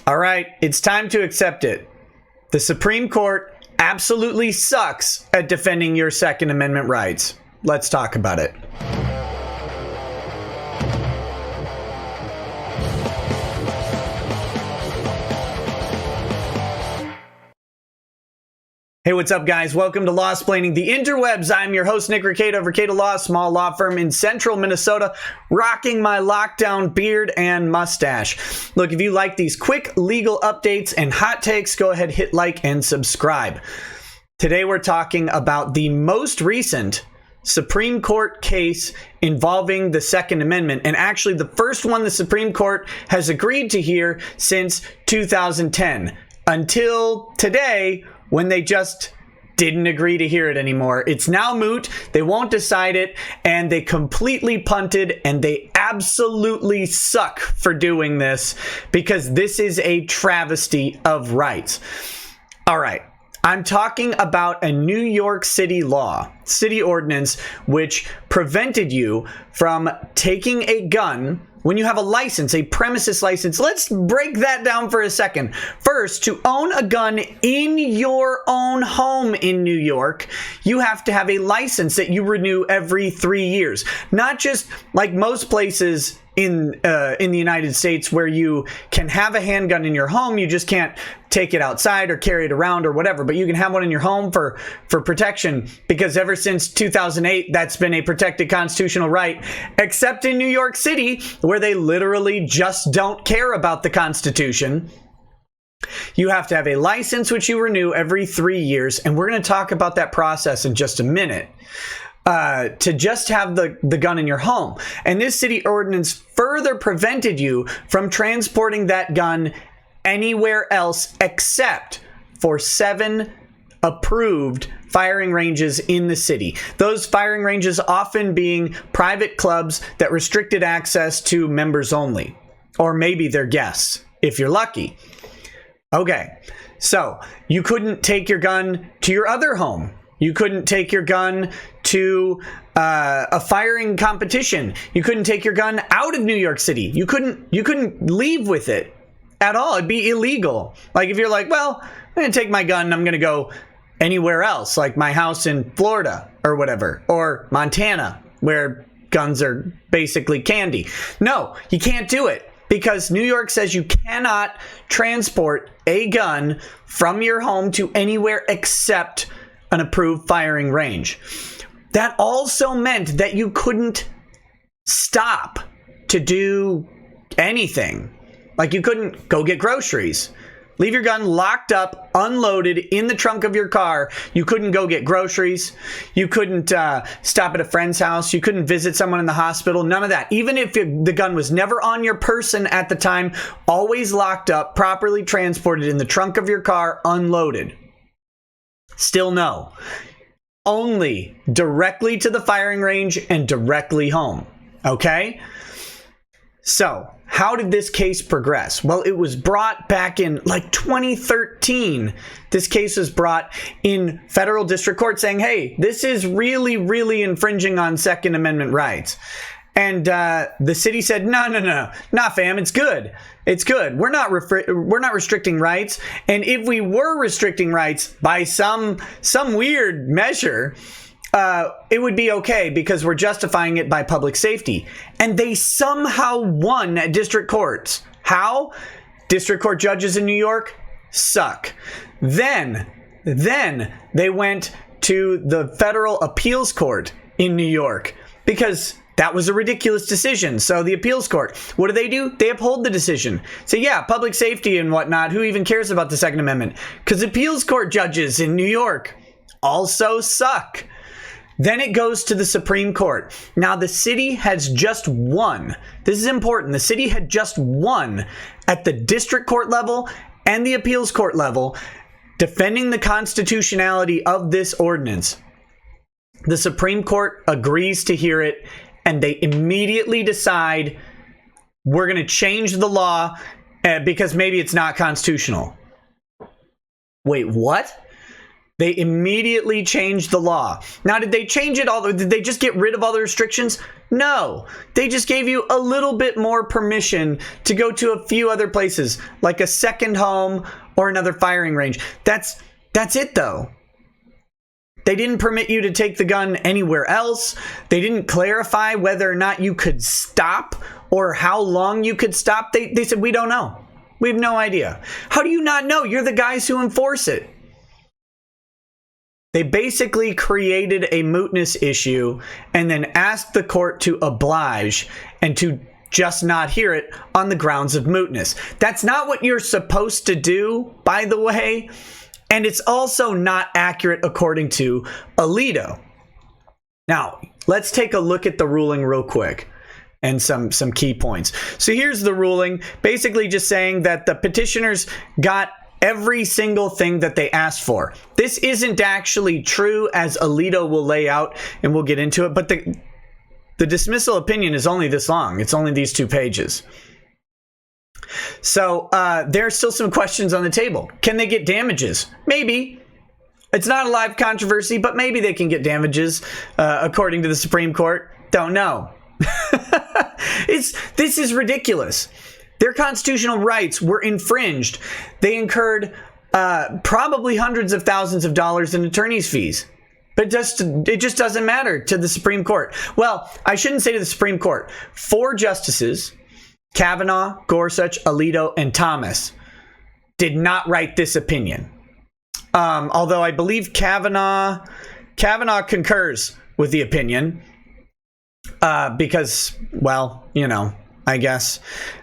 All right, it's time to accept it. The Supreme Court absolutely sucks at defending your Second Amendment rights. Let's talk about it. Hey, what's up, guys? Welcome to Lawsplaining the Interwebs. I'm your host, Nick Rekieta of Rekieta Law, small law firm in central Minnesota, rocking my lockdown beard and mustache. Look, if you like these quick legal updates and hot takes, go ahead, hit like and subscribe. Today, we're talking about the most recent Supreme Court case involving the Second Amendment, and actually the first one the Supreme Court has agreed to hear since 2010, until today, when they just didn't agree to hear it anymore. It's now moot, they won't decide it, and they completely punted, and they absolutely suck for doing this, because this is a travesty of rights. All right, I'm talking about a New York City law, city ordinance, which prevented you from taking a gun when you have a license, a premises license. Let's break that down for a second. First, to own a gun in your own home in New York, you have to have a license that you renew every 3 years. Not just like most places in the United States where you can have a handgun in your home, you just can't take it outside or carry it around or whatever, but you can have one in your home for protection, because ever since 2008, that's been a protected constitutional right, except in New York City, where they literally just don't care about the Constitution. You have to have a license, which you renew every 3 years, and we're going to talk about that process in just a minute. To just have the gun in your home. And this city ordinance further prevented you from transporting that gun anywhere else except for 7 approved firing ranges in the city. Those firing ranges often being private clubs that restricted access to members only, or maybe their guests, if you're lucky. Okay, so you couldn't take your gun to your other home. You couldn't take your gun to a firing competition. You couldn't take your gun out of New York City. You couldn't leave with it at all. It'd be illegal. Like if you're like, well, I'm going to take my gun and I'm going to go anywhere else, like my house in Florida or whatever, or Montana, where guns are basically candy. No, you can't do it, because New York says you cannot transport a gun from your home to anywhere except an approved firing range. That also meant that you couldn't stop to do anything. Like you couldn't go get groceries. Leave your gun locked up, unloaded in the trunk of your car. You couldn't go get groceries. You couldn't stop at a friend's house. You couldn't visit someone in the hospital. None of that. Even if the gun was never on your person at the time, always locked up, properly transported in the trunk of your car, unloaded. Still no. Only directly to the firing range and directly home. Okay? So, how did this case progress? Well, it was brought back in like 2013. This case was brought in federal district court saying, hey, this is really, really infringing on Second Amendment rights. And the city said, no, fam, it's good. It's good. We're not restricting rights. And if we were restricting rights by some weird measure, it would be okay, because we're justifying it by public safety. And they somehow won at district courts. How? District court judges in New York suck. Then they went to the federal appeals court in New York, because that was a ridiculous decision. So the appeals court, what do? They uphold the decision. Say, yeah, public safety and whatnot. Who even cares about the Second Amendment? Because appeals court judges in New York also suck. Then it goes to the Supreme Court. Now, the city has just won. This is important. The city had just won at the district court level and the appeals court level, defending the constitutionality of this ordinance. The Supreme Court agrees to hear it, and they immediately decide, we're going to change the law because maybe it's not constitutional. Wait, what? They immediately changed the law. Now, did they change it all? Did they just get rid of all the restrictions? No, they just gave you a little bit more permission to go to a few other places, like a second home or another firing range. That's it, though. They didn't permit you to take the gun anywhere else. They didn't clarify whether or not you could stop or how long you could stop. They said, we don't know. We have no idea. How do you not know? You're the guys who enforce it. They basically created a mootness issue and then asked the court to oblige and to just not hear it on the grounds of mootness. That's not what you're supposed to do, by the way. And it's also not accurate according to Alito. Now, let's take a look at the ruling real quick and some key points. So here's the ruling, basically just saying that the petitioners got every single thing that they asked for. This isn't actually true, as Alito will lay out, and we'll get into it, but the dismissal opinion is only this long. It's only these 2 pages. So there are still some questions on the table. Can they get damages? Maybe. It's not a live controversy, but maybe they can get damages according to the Supreme Court. Don't know. This is ridiculous. Their constitutional rights were infringed. They incurred probably hundreds of thousands of dollars in attorney's fees. But it just doesn't matter to the Supreme Court. Well, I shouldn't say to the Supreme Court. 4 justices, Kavanaugh, Gorsuch, Alito, and Thomas, did not write this opinion. Although I believe Kavanaugh concurs with the opinion because, well, you know, I guess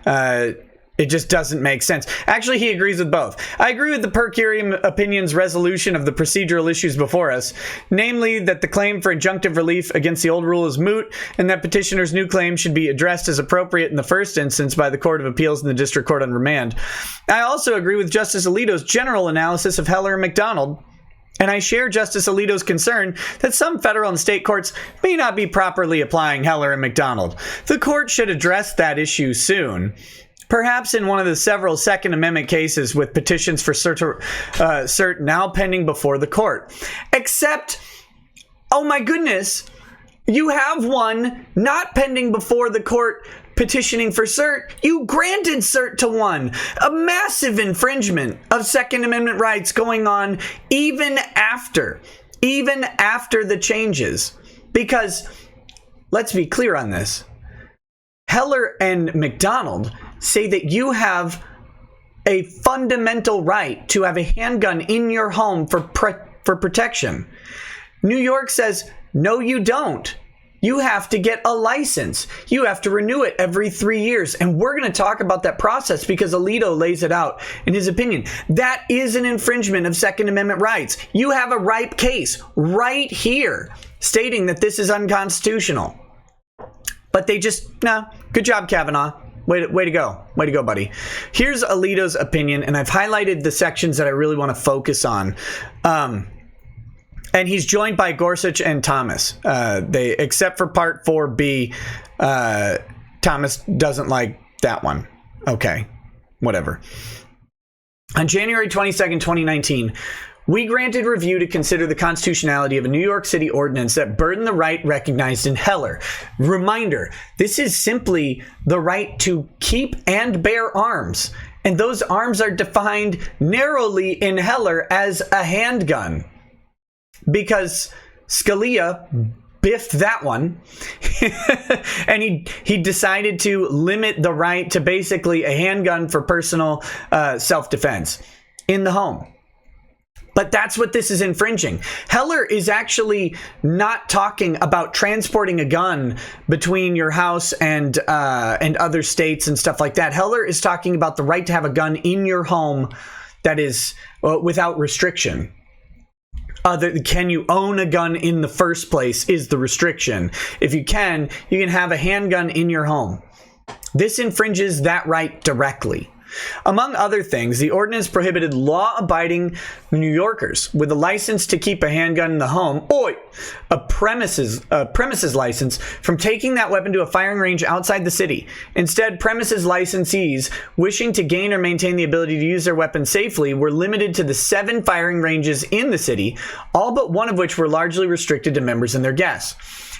it just doesn't make sense. Actually, he agrees with both. I agree with the per curiam opinion's resolution of the procedural issues before us, namely that the claim for injunctive relief against the old rule is moot, and that petitioner's new claim should be addressed as appropriate in the first instance by the Court of Appeals and the District Court on remand. I also agree with Justice Alito's general analysis of Heller and McDonald, and I share Justice Alito's concern that some federal and state courts may not be properly applying Heller and McDonald. The court should address that issue soon, perhaps in one of the several Second Amendment cases with petitions for cert now pending before the court. Except, oh my goodness, you have one not pending before the court petitioning for cert. You granted cert to one. A massive infringement of Second Amendment rights going on even after the changes. Because, let's be clear on this, Heller and McDonald say that you have a fundamental right to have a handgun in your home for protection. New York says, no, you don't. You have to get a license. You have to renew it every 3 years. And we're going to talk about that process because Alito lays it out in his opinion. That is an infringement of Second Amendment rights. You have a ripe case right here stating that this is unconstitutional. But they just, no, good job, Kavanaugh. Way to go. Way to go, buddy. Here's Alito's opinion, and I've highlighted the sections that I really want to focus on. And he's joined by Gorsuch and Thomas. Except for Part 4B, Thomas doesn't like that one. Okay, whatever. On January 22nd, 2019, we granted review to consider the constitutionality of a New York City ordinance that burdened the right recognized in Heller. Reminder, this is simply the right to keep and bear arms. And those arms are defined narrowly in Heller as a handgun. Because Scalia biffed that one. And he decided to limit the right to basically a handgun for personal self-defense in the home. But that's what this is infringing. Heller is actually not talking about transporting a gun between your house and other states and stuff like that. Heller is talking about the right to have a gun in your home that is without restriction. Can you own a gun in the first place is the restriction. If you can have a handgun in your home. This infringes that right directly. Among other things, the ordinance prohibited law-abiding New Yorkers with a license to keep a handgun in the home, or a premises license, from taking that weapon to a firing range outside the city. Instead, premises licensees wishing to gain or maintain the ability to use their weapon safely were limited to the 7 firing ranges in the city, all but one of which were largely restricted to members and their guests.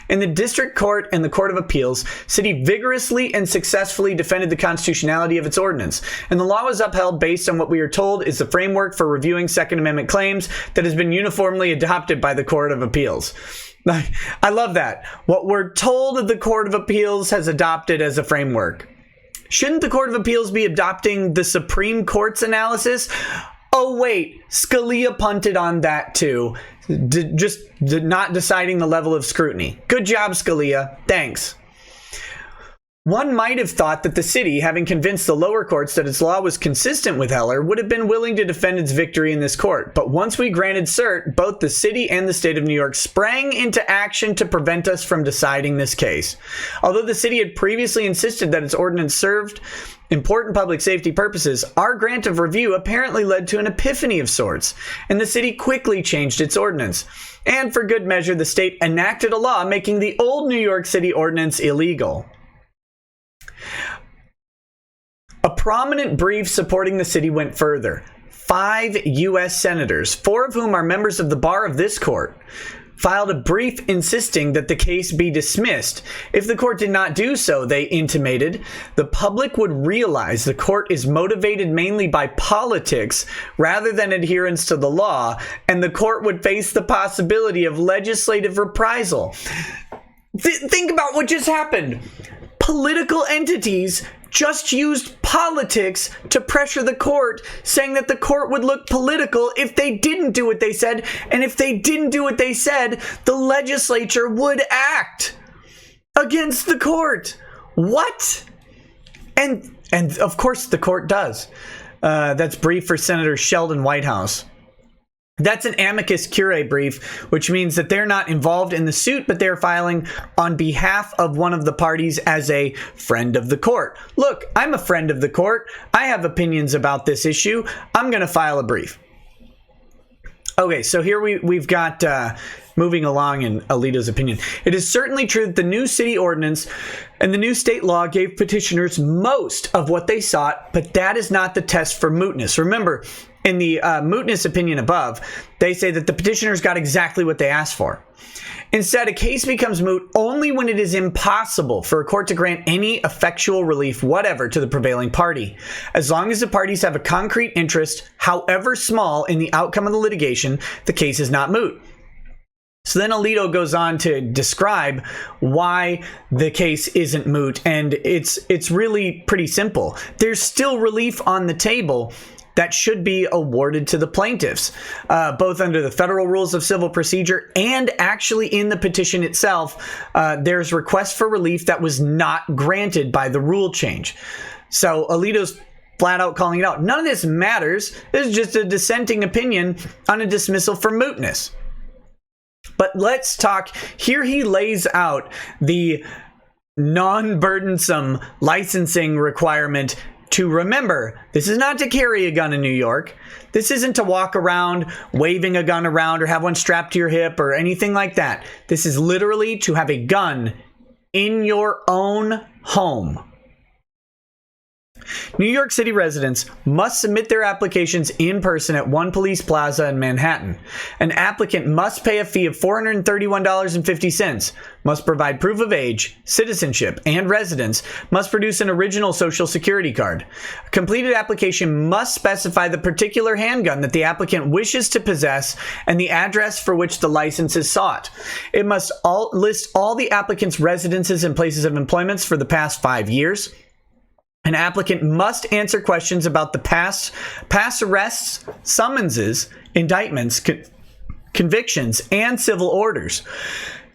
In the District Court and the Court of Appeals, city vigorously and successfully defended the constitutionality of its ordinance, and the law was upheld based on what we are told is the framework for reviewing Second Amendment claims that has been uniformly adopted by the Court of Appeals. I love that. What we're told the Court of Appeals has adopted as a framework. Shouldn't the Court of Appeals be adopting the Supreme Court's analysis? Oh, wait, Scalia punted on that too. Not deciding the level of scrutiny. Good job, Scalia. Thanks. One might have thought that the city, having convinced the lower courts that its law was consistent with Heller, would have been willing to defend its victory in this court. But once we granted cert, both the city and the state of New York sprang into action to prevent us from deciding this case. Although the city had previously insisted that its ordinance served important public safety purposes, our grant of review apparently led to an epiphany of sorts, and the city quickly changed its ordinance. And for good measure, the state enacted a law making the old New York City ordinance illegal. A prominent brief supporting the city went further. 5 U.S. senators, 4 of whom are members of the bar of this court, filed a brief insisting that the case be dismissed. If the court did not do so, they intimated, the public would realize the court is motivated mainly by politics rather than adherence to the law, and the court would face the possibility of legislative reprisal. Think about what just happened. Political entities just used politics to pressure the court, saying that the court would look political if they didn't do what they said, and if they didn't do what they said, the legislature would act against the court. What? And of course the court does. That's brief for Senator Sheldon Whitehouse. That's an amicus curiae brief, which means that they're not involved in the suit, but they're filing on behalf of one of the parties as a friend of the court. Look, I'm a friend of the court. I have opinions about this issue. I'm going to file a brief. Okay, so here we've got moving along in Alito's opinion. It is certainly true that the new city ordinance and the new state law gave petitioners most of what they sought, but that is not the test for mootness. Remember, in the mootness opinion above, they say that the petitioners got exactly what they asked for. Instead, a case becomes moot only when it is impossible for a court to grant any effectual relief whatever to the prevailing party. As long as the parties have a concrete interest, however small, in the outcome of the litigation, the case is not moot. So then Alito goes on to describe why the case isn't moot, and it's really pretty simple. There's still relief on the table that should be awarded to the plaintiffs, both under the federal rules of civil procedure and actually in the petition itself. There's request for relief that was not granted by the rule change. So Alito's flat out calling it out. None of this matters. This is just a dissenting opinion on a dismissal for mootness. But let's talk. Here he lays out the non-burdensome licensing requirement to remember. This is not to carry a gun in New York. This isn't to walk around waving a gun around or have one strapped to your hip or anything like that. This is literally to have a gun in your own home. New York City residents must submit their applications in person at One Police Plaza in Manhattan. An applicant must pay a fee of $431.50, must provide proof of age, citizenship, and residence, must produce an original Social Security card. A completed application must specify the particular handgun that the applicant wishes to possess and the address for which the license is sought. It must list all the applicant's residences and places of employment for the past 5 years. An applicant must answer questions about the past arrests, summonses, indictments, convictions, and civil orders,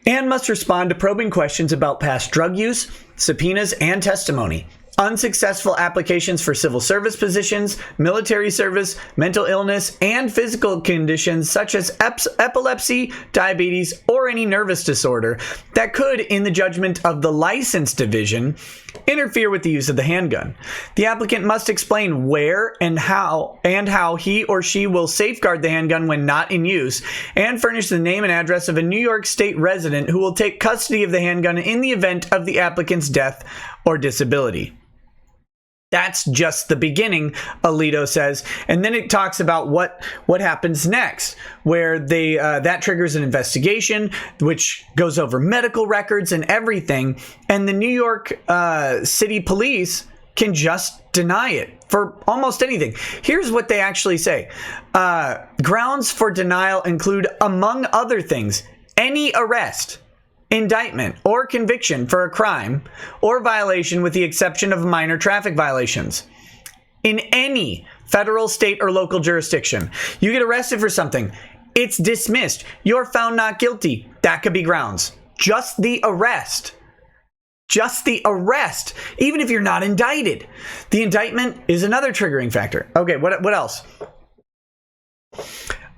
and must respond to probing questions about past drug use, subpoenas, and testimony. Unsuccessful applications for civil service positions, military service, mental illness, and physical conditions such as epilepsy, diabetes, or any nervous disorder that could, in the judgment of the license division, interfere with the use of the handgun. The applicant must explain where and how he or she will safeguard the handgun when not in use, and furnish the name and address of a New York State resident who will take custody of the handgun in the event of the applicant's death or disability. That's just the beginning, Alito says. And then it talks about what happens next, where that triggers an investigation, which goes over medical records and everything. And the New York City Police can just deny it for almost anything. Here's what they actually say. Grounds for denial include, among other things, any arrest, indictment, or conviction for a crime or violation with the exception of minor traffic violations in any federal, state, or local jurisdiction. You get arrested for something, it's dismissed. You're found not guilty. That could be grounds. Just the arrest. Just the arrest, even if you're not indicted. The indictment is another triggering factor. Okay, what else?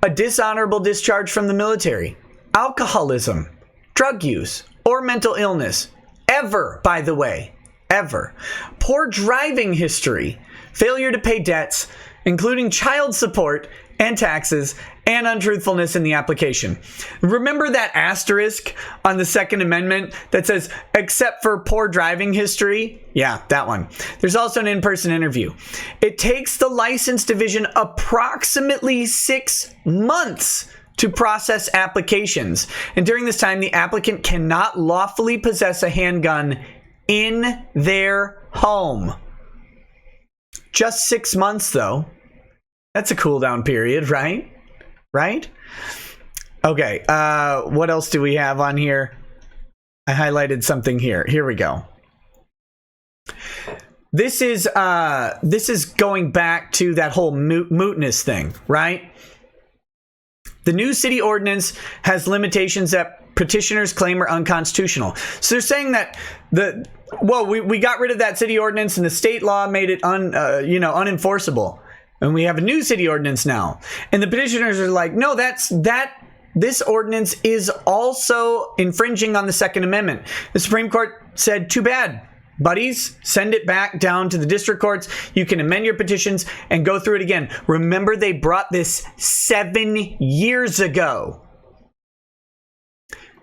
A dishonorable discharge from the military, alcoholism, drug use, or mental illness. Ever, by the way, ever. Poor driving history, failure to pay debts, including child support and taxes, and untruthfulness in the application. Remember that asterisk on the Second Amendment that says, except for poor driving history? Yeah, that one. There's also an in-person interview. It takes the license division approximately 6 months to process applications. And during this time, the applicant cannot lawfully possess a handgun in their home. Just 6 months, though. That's a cool down period, right? Right? Okay, what else do we have on here? I highlighted something here. Here we go. This is going back to that whole mootness thing, right? The new city ordinance has limitations that petitioners claim are unconstitutional. So they're saying that we got rid of that city ordinance and the state law made it unenforceable. And we have a new city ordinance now. And the petitioners are like, no, this ordinance is also infringing on the Second Amendment. The Supreme Court said, too bad, buddies, send it back down to the district courts. You can amend your petitions and go through it again. Remember, they brought this 7 years ago.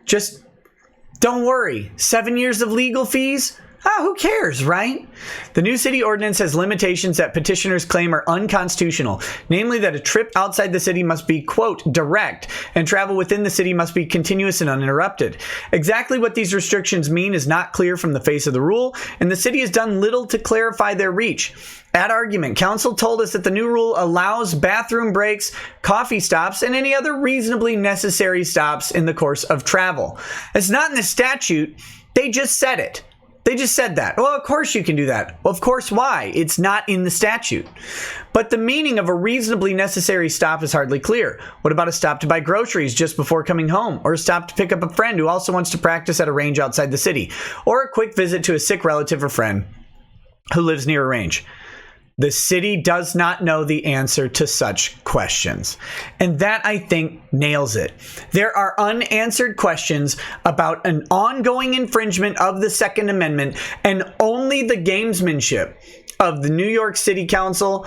Just don't worry. 7 years of legal fees? Who cares, right? The new city ordinance has limitations that petitioners claim are unconstitutional, namely that a trip outside the city must be, quote, direct, and travel within the city must be continuous and uninterrupted. Exactly what these restrictions mean is not clear from the face of the rule, and the city has done little to clarify their reach. At argument, counsel told us that the new rule allows bathroom breaks, coffee stops, and any other reasonably necessary stops in the course of travel. It's not in the statute. They just said it. They just said that. Well, of course you can do that. Well, of course, why? It's not in the statute. But the meaning of a reasonably necessary stop is hardly clear. What about a stop to buy groceries just before coming home? Or a stop to pick up a friend who also wants to practice at a range outside the city? Or a quick visit to a sick relative or friend who lives near a range? The city does not know the answer to such questions. And that, I think, nails it. There are unanswered questions about an ongoing infringement of the Second Amendment, and only the gamesmanship of the New York City Council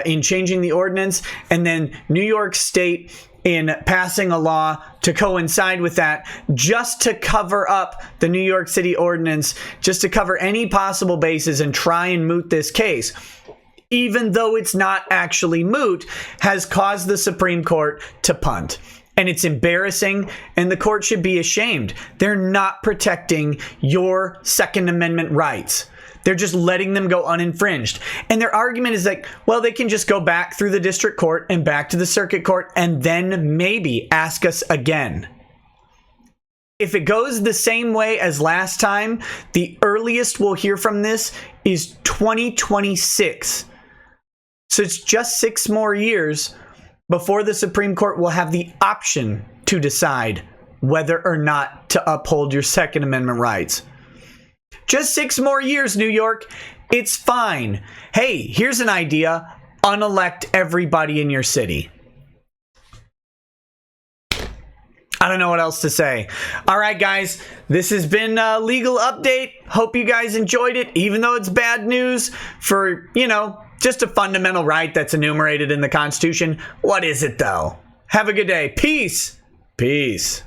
in changing the ordinance, and then New York State in passing a law to coincide with that, just to cover up the New York City ordinance, just to cover any possible bases and try and moot this case, even though it's not actually moot, has caused the Supreme Court to punt. And it's embarrassing, and the court should be ashamed. They're not protecting your Second Amendment rights. They're just letting them go uninfringed. And their argument is like, well, they can just go back through the district court and back to the circuit court and then maybe ask us again. If it goes the same way as last time, the earliest we'll hear from this is 2026. So it's just 6 more years before the Supreme Court will have the option to decide whether or not to uphold your Second Amendment rights. Just 6 more years, New York. It's fine. Hey, here's an idea. Unelect everybody in your city. I don't know what else to say. All right, guys, this has been a legal update. Hope you guys enjoyed it, even though it's bad news for, just a fundamental right that's enumerated in the Constitution. What is it, though? Have a good day. Peace. Peace.